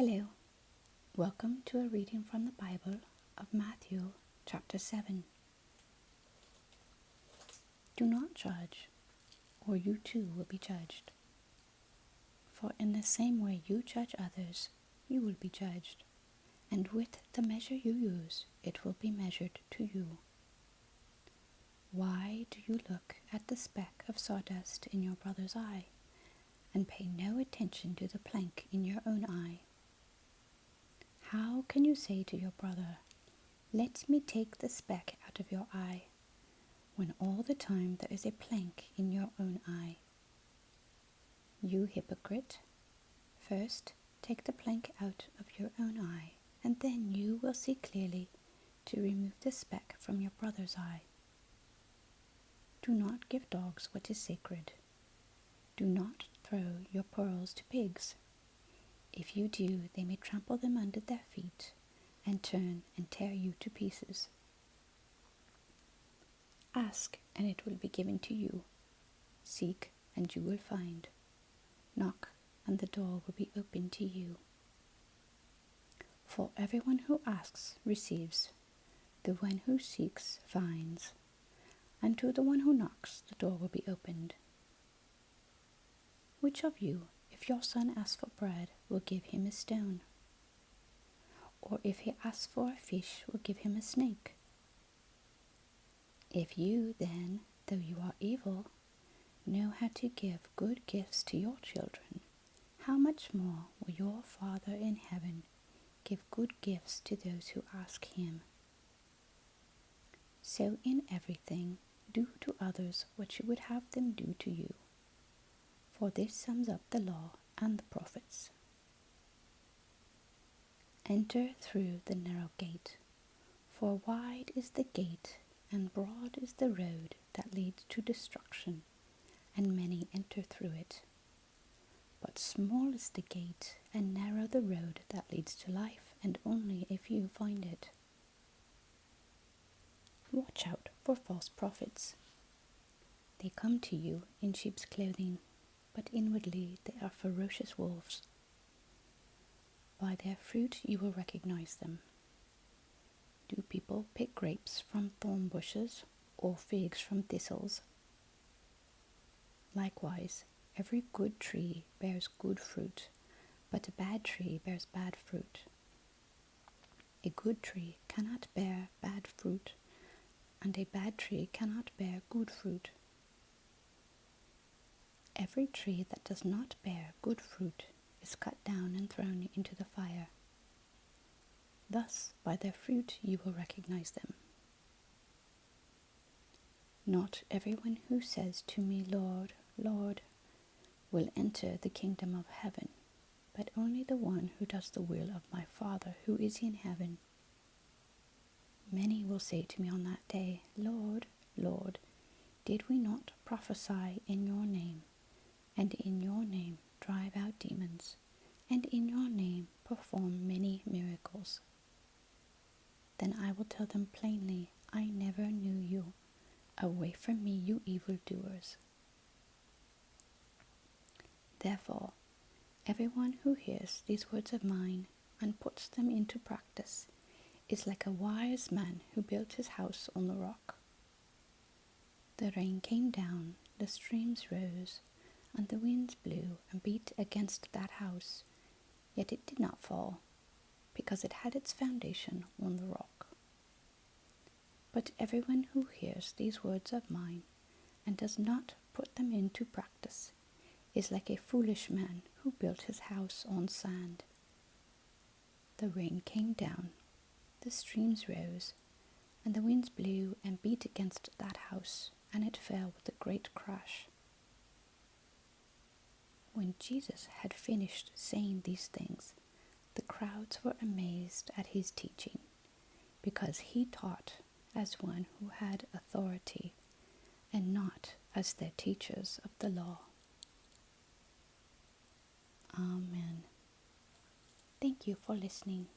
Hello, welcome to a reading from the Bible of Matthew chapter 7. Do not judge, or you too will be judged. For in the same way you judge others, you will be judged, and with the measure you use, it will be measured to you. Why do you look at the speck of sawdust in your brother's eye, and pay no attention to the plank in your own eye? How can you say to your brother, "Let me take the speck out of your eye," when all the time there is a plank in your own eye? You hypocrite, first take the plank out of your own eye, and then you will see clearly to remove the speck from your brother's eye. Do not give dogs what is sacred. Do not throw your pearls to pigs. If you do, they may trample them under their feet and turn and tear you to pieces. Ask, and it will be given to you. Seek, and you will find. Knock, and the door will be opened to you. For everyone who asks receives, the one who seeks finds, and to the one who knocks the door will be opened. Which of you, if your son asks for bread, will give him a stone? Or if he asks for a fish, will give him a snake? If you then, though you are evil, know how to give good gifts to your children, how much more will your Father in heaven give good gifts to those who ask him? So in everything, do to others what you would have them do to you. For this sums up the law and the prophets. Enter through the narrow gate, for wide is the gate and broad is the road that leads to destruction, and many enter through it. But small is the gate and narrow the road that leads to life, and only a few find it. Watch out for false prophets. They come to you in sheep's clothing, but inwardly they are ferocious wolves. By their fruit you will recognize them. Do people pick grapes from thorn bushes, or figs from thistles? Likewise, every good tree bears good fruit, but a bad tree bears bad fruit. A good tree cannot bear bad fruit, and a bad tree cannot bear good fruit. Every tree that does not bear good fruit is cut down and thrown into the fire. Thus, by their fruit you will recognize them. Not everyone who says to me, "Lord, Lord," will enter the kingdom of heaven, but only the one who does the will of my Father who is in heaven. Many will say to me on that day, "Lord, Lord, did we not prophesy in your name, and in your name drive out demons, and in your name perform many miracles?" Then I will tell them plainly, "I never knew you. Away from me, you evildoers." Therefore, everyone who hears these words of mine and puts them into practice is like a wise man who built his house on the rock. The rain came down, the streams rose, and the winds blew and beat against that house, yet it did not fall, because it had its foundation on the rock. But everyone who hears these words of mine and does not put them into practice is like a foolish man who built his house on sand. The rain came down, the streams rose, and the winds blew and beat against that house, and it fell with a great crash. When Jesus had finished saying these things, the crowds were amazed at his teaching, because he taught as one who had authority, and not as their teachers of the law. Amen. Thank you for listening.